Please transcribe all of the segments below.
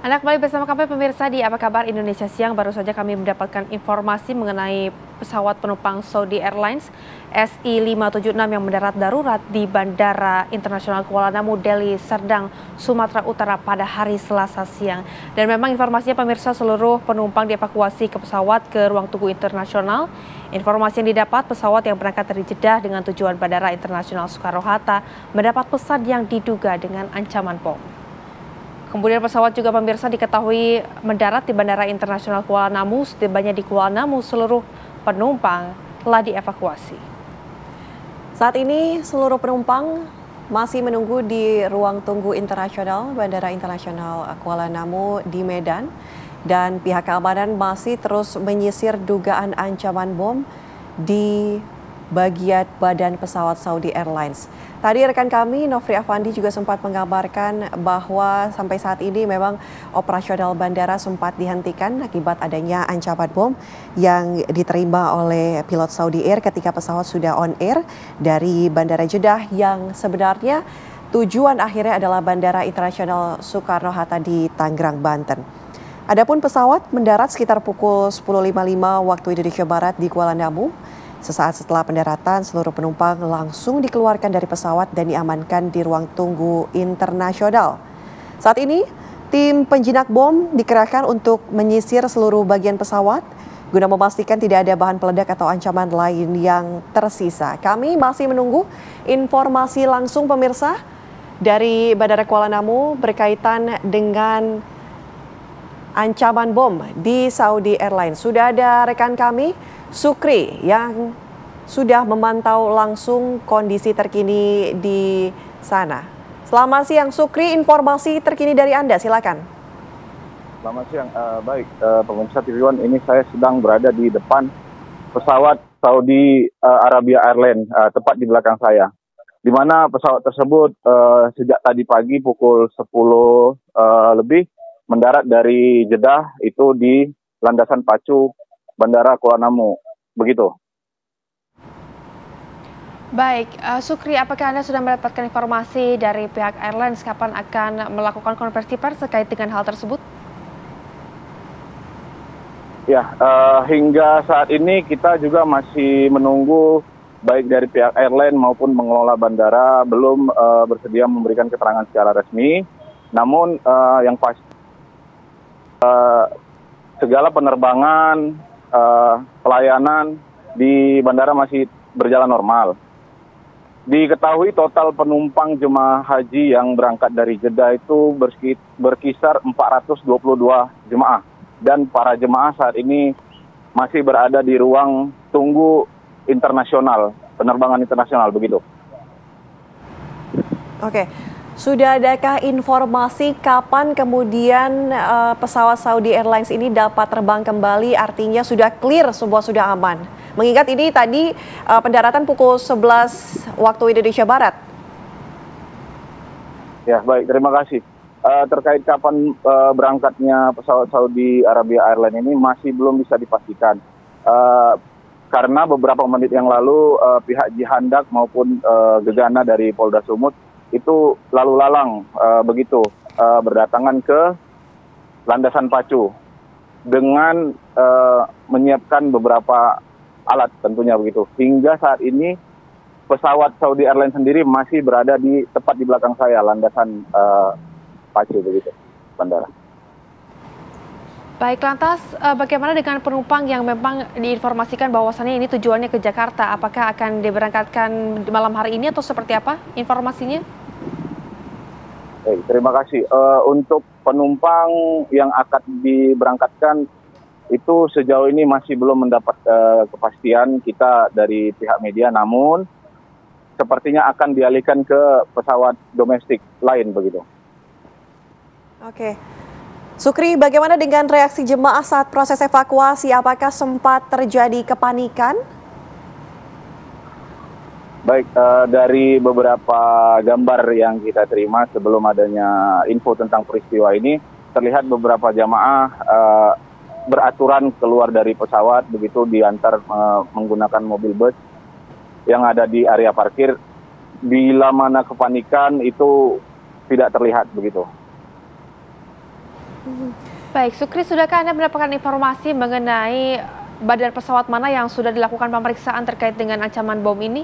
Anda kembali bersama kami pemirsa di Apa Kabar Indonesia Siang. Baru saja kami mendapatkan informasi mengenai pesawat penumpang Saudi Airlines SI576 yang mendarat darurat di Bandara Internasional Kuala Namu, Delhi Serdang, Sumatera Utara pada hari Selasa siang. Dan memang informasinya pemirsa, seluruh penumpang dievakuasi ke pesawat ke ruang tunggu internasional. Informasi yang didapat, pesawat yang berangkat dari Jeddah dengan tujuan Bandara Internasional Soekarno-Hatta mendapat pesan yang diduga dengan ancaman bom. Kemudian pesawat juga pemirsa diketahui mendarat di Bandara Internasional Kuala Namu. Setibanya di Kuala Namu, seluruh penumpang telah dievakuasi. Saat ini seluruh penumpang masih menunggu di ruang tunggu internasional Bandara Internasional Kuala Namu di Medan. Dan pihak keamanan masih terus menyisir dugaan ancaman bom di bagian badan pesawat Saudi Airlines. Tadi rekan kami Nofri Afandi juga sempat mengabarkan bahwa sampai saat ini memang operasional bandara sempat dihentikan akibat adanya ancaman bom yang diterima oleh pilot Saudi Air ketika pesawat sudah on air dari Bandara Jeddah yang sebenarnya tujuan akhirnya adalah Bandara Internasional Soekarno-Hatta di Tangerang, Banten. Adapun pesawat mendarat sekitar pukul 10.55 waktu Indonesia Barat di Kuala Namu. Sesaat setelah pendaratan, seluruh penumpang langsung dikeluarkan dari pesawat dan diamankan di ruang tunggu internasional. Saat ini, tim penjinak bom dikerahkan untuk menyisir seluruh bagian pesawat guna memastikan tidak ada bahan peledak atau ancaman lain yang tersisa. Kami masih menunggu informasi langsung pemirsa dari Bandara Kuala Namu berkaitan dengan ancaman bom di Saudi Airlines. Sudah ada rekan kami Sukri yang sudah memantau langsung kondisi terkini di sana. Selamat siang Sukri, informasi terkini dari Anda, silakan. Selamat siang, baik pemirsa TV One, ini saya sedang berada di depan pesawat Saudi Arabia Airlines, tepat di belakang saya. Di mana pesawat tersebut sejak tadi pagi pukul 10 lebih mendarat dari Jeddah itu di landasan pacu Bandara Kuala Namu, begitu. Baik, Sukri, apakah Anda sudah mendapatkan informasi dari pihak airlines kapan akan melakukan konversi pers terkait dengan hal tersebut? Ya, hingga saat ini kita juga masih menunggu baik dari pihak airline maupun pengelola bandara belum bersedia memberikan keterangan secara resmi. Namun yang pasti segala penerbangan, pelayanan di bandara masih berjalan normal. Diketahui total penumpang jemaah haji yang berangkat dari Jeddah itu berkisar 422 jemaah. Dan para jemaah saat ini masih berada di ruang tunggu internasional, penerbangan internasional, begitu. Oke. Sudah adakah informasi kapan kemudian pesawat Saudi Airlines ini dapat terbang kembali, artinya sudah clear, semua sudah aman? Mengingat ini tadi pendaratan pukul 11 waktu Indonesia Barat. Ya, baik, terima kasih. Terkait kapan berangkatnya pesawat Saudi Arabia Airlines ini masih belum bisa dipastikan. Karena beberapa menit yang lalu pihak Jihandak maupun Gegana dari Polda Sumut itu lalu lalang begitu berdatangan ke landasan pacu dengan menyiapkan beberapa alat tentunya begitu. Hingga saat ini pesawat Saudi Airlines sendiri masih berada di tepat di belakang saya, landasan pacu begitu, bandara. Baik, lantas bagaimana dengan penumpang yang memang diinformasikan bahwasannya ini tujuannya ke Jakarta? Apakah akan diberangkatkan malam hari ini atau seperti apa informasinya? Terima kasih. Untuk penumpang yang akan diberangkatkan itu sejauh ini masih belum mendapat kepastian kita dari pihak media, namun sepertinya akan dialihkan ke pesawat domestik lain begitu. Oke. Sukri, bagaimana dengan reaksi jemaah saat proses evakuasi? Apakah sempat terjadi kepanikan? Baik, dari beberapa gambar yang kita terima sebelum adanya info tentang peristiwa ini, terlihat beberapa jamaah beraturan keluar dari pesawat, begitu diantar menggunakan mobil bus yang ada di area parkir. Bila mana kepanikan itu tidak terlihat begitu. Baik, Sukri, sudahkah Anda mendapatkan informasi mengenai badan pesawat mana yang sudah dilakukan pemeriksaan terkait dengan ancaman bom ini?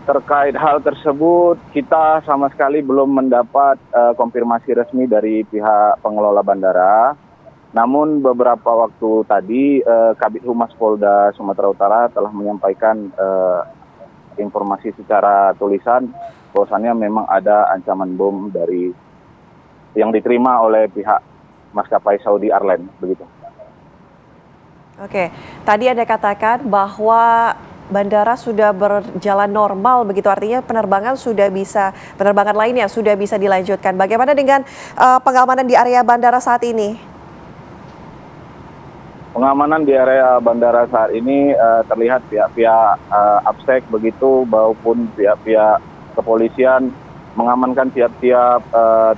Terkait hal tersebut, kita sama sekali belum mendapat konfirmasi resmi dari pihak pengelola bandara. Namun beberapa waktu tadi, Kabid Humas Polda Sumatera Utara telah menyampaikan informasi secara tulisan bahwasannya memang ada ancaman bom dari yang diterima oleh pihak maskapai Saudi Airlines, begitu. Oke, tadi Anda katakan bahwa bandara sudah berjalan normal, begitu artinya penerbangan lainnya sudah bisa dilanjutkan. Bagaimana dengan pengamanan di area bandara saat ini? Pengamanan di area bandara saat ini terlihat pihak-pihak APSEC begitu maupun pihak-pihak kepolisian mengamankan tiap-tiap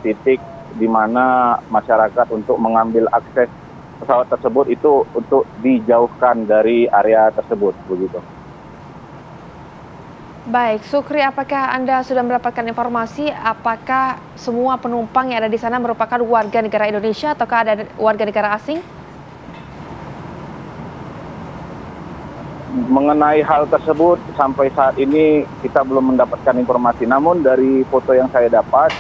titik di mana masyarakat untuk mengambil akses pesawat tersebut itu untuk dijauhkan dari area tersebut, begitu. Baik, Sukri, apakah Anda sudah mendapatkan informasi apakah semua penumpang yang ada di sana merupakan warga negara Indonesia ataukah ada warga negara asing? Mengenai hal tersebut, sampai saat ini kita belum mendapatkan informasi. Namun dari foto yang saya dapat,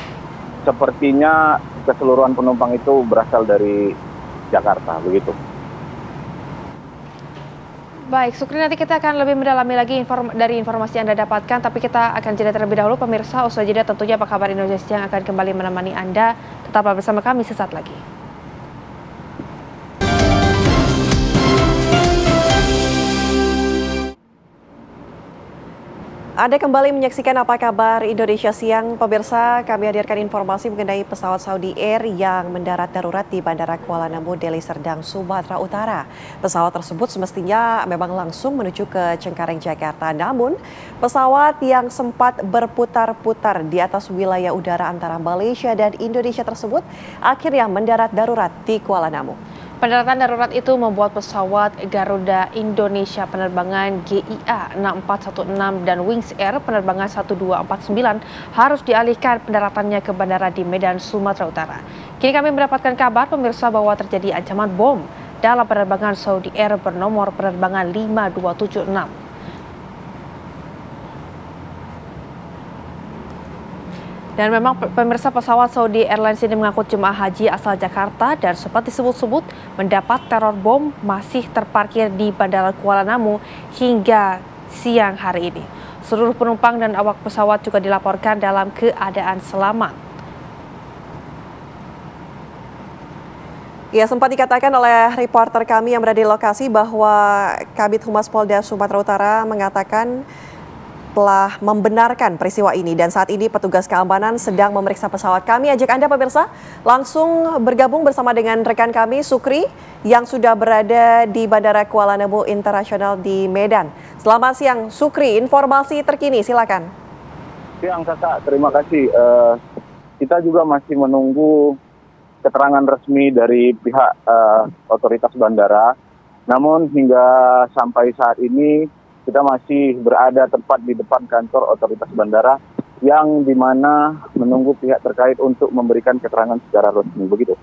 sepertinya keseluruhan penumpang itu berasal dari Jakarta, begitu. Baik, Sukri, nanti kita akan lebih mendalami lagi dari informasi yang Anda dapatkan, tapi kita akan jeda terlebih dahulu. Pemirsa, usai jeda tentunya Apa Kabar Indonesia yang akan kembali menemani Anda. Tetaplah bersama kami sesaat lagi. Anda kembali menyaksikan Apa Kabar Indonesia Siang. Pemirsa, kami hadirkan informasi mengenai pesawat Saudi Air yang mendarat darurat di Bandara Kuala Namu, Deli Serdang, Sumatera Utara. Pesawat tersebut semestinya memang langsung menuju ke Cengkareng, Jakarta. Namun, pesawat yang sempat berputar-putar di atas wilayah udara antara Malaysia dan Indonesia tersebut akhirnya mendarat darurat di Kuala Namu. Pendaratan darurat itu membuat pesawat Garuda Indonesia penerbangan GIA 6416 dan Wings Air penerbangan 1249 harus dialihkan pendaratannya ke bandara di Medan, Sumatera Utara. Kini kami mendapatkan kabar pemirsa bahwa terjadi ancaman bom dalam penerbangan Saudi Air bernomor penerbangan 5276. Dan memang pemirsa, pesawat Saudi Airlines ini mengangkut jemaah haji asal Jakarta dan sempat disebut-sebut mendapat teror bom masih terparkir di Bandara Kuala Namu hingga siang hari ini. Seluruh penumpang dan awak pesawat juga dilaporkan dalam keadaan selamat. Ya, sempat dikatakan oleh reporter kami yang berada di lokasi bahwa Kabid Humas Polda Sumatera Utara mengatakan telah membenarkan peristiwa ini dan saat ini petugas keamanan sedang memeriksa pesawat. Kami ajak Anda pemirsa langsung bergabung bersama dengan rekan kami Sukri yang sudah berada di Bandara Kuala Namu Internasional di Medan. Selamat siang Sukri, informasi terkini silakan. Siang Kakak, terima kasih. Kita juga masih menunggu keterangan resmi dari pihak otoritas bandara. Namun hingga sampai saat ini kita masih berada tepat di depan kantor otoritas bandara yang dimana menunggu pihak terkait untuk memberikan keterangan secara resmi, begitu.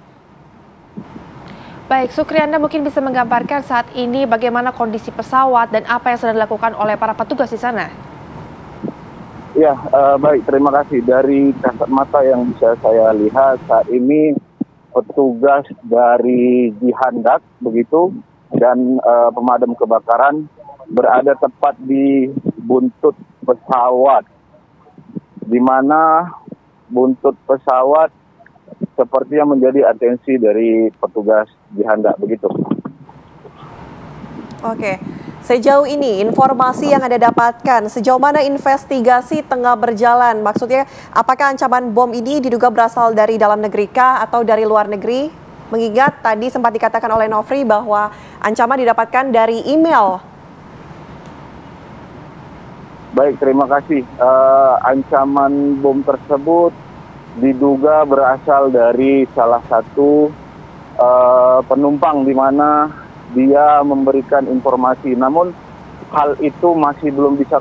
Baik, Sukri, Anda mungkin bisa menggambarkan saat ini bagaimana kondisi pesawat dan apa yang sudah dilakukan oleh para petugas di sana? Ya, baik, terima kasih. Dari kasat mata yang bisa saya lihat saat ini petugas dari Jihandak, begitu, dan pemadam kebakaran berada tepat di buntut pesawat, di mana buntut pesawat sepertinya menjadi atensi dari petugas Jihandak, begitu. Oke, sejauh ini informasi yang Anda dapatkan, sejauh mana investigasi tengah berjalan? Maksudnya, apakah ancaman bom ini diduga berasal dari dalam negeri kah atau dari luar negeri? Mengingat tadi sempat dikatakan oleh Nofri bahwa ancaman didapatkan dari email. Baik, terima kasih. Ancaman bom tersebut diduga berasal dari salah satu penumpang di mana dia memberikan informasi. Namun hal itu masih belum bisa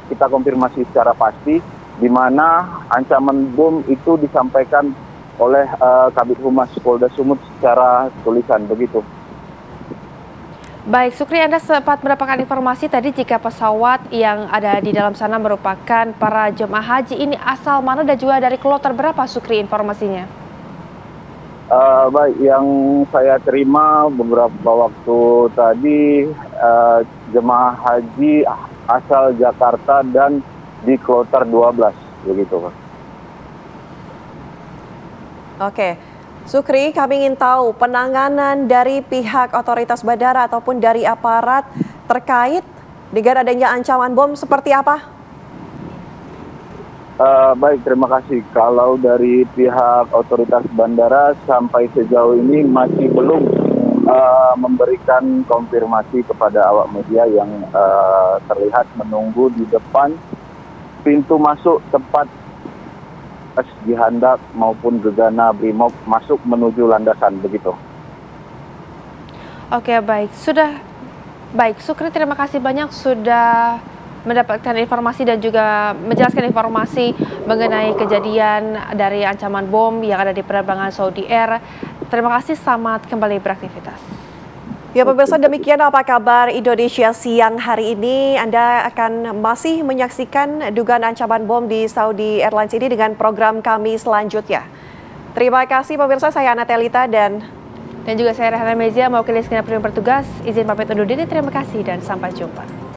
kita konfirmasi secara pasti, di mana ancaman bom itu disampaikan oleh Kabid Humas Polda Sumut secara tulisan begitu. Baik, Sukri, Anda sempat mendapatkan informasi tadi jika pesawat yang ada di dalam sana merupakan para jemaah haji. Ini asal mana dan juga dari kloter berapa, Sukri, informasinya? Baik, yang saya terima beberapa waktu tadi jemaah haji asal Jakarta dan di kloter 12 begitu, Pak. Oke, Sukri, kami ingin tahu penanganan dari pihak otoritas bandara ataupun dari aparat terkait dengan adanya ancaman bom seperti apa? Baik, terima kasih. Kalau dari pihak otoritas bandara sampai sejauh ini masih belum memberikan konfirmasi kepada awak media yang terlihat menunggu di depan pintu masuk tempat Jihandak maupun Gegana Brimob masuk menuju landasan begitu. Oke, baik. Baik, Sukri, terima kasih banyak sudah mendapatkan informasi dan juga menjelaskan informasi mengenai kejadian dari ancaman bom yang ada di penerbangan Saudi Air. Terima kasih, selamat kembali beraktivitas. Ya pemirsa, demikian apa kabar Indonesia siang hari ini. Anda akan masih menyaksikan dugaan ancaman bom di Saudi Airlines ini dengan program kami selanjutnya. Terima kasih pemirsa, saya Ana Telita dan juga saya Rehana Mezia, mewakili segenap tim bertugas. Izin pamit undur diri, terima kasih dan sampai jumpa.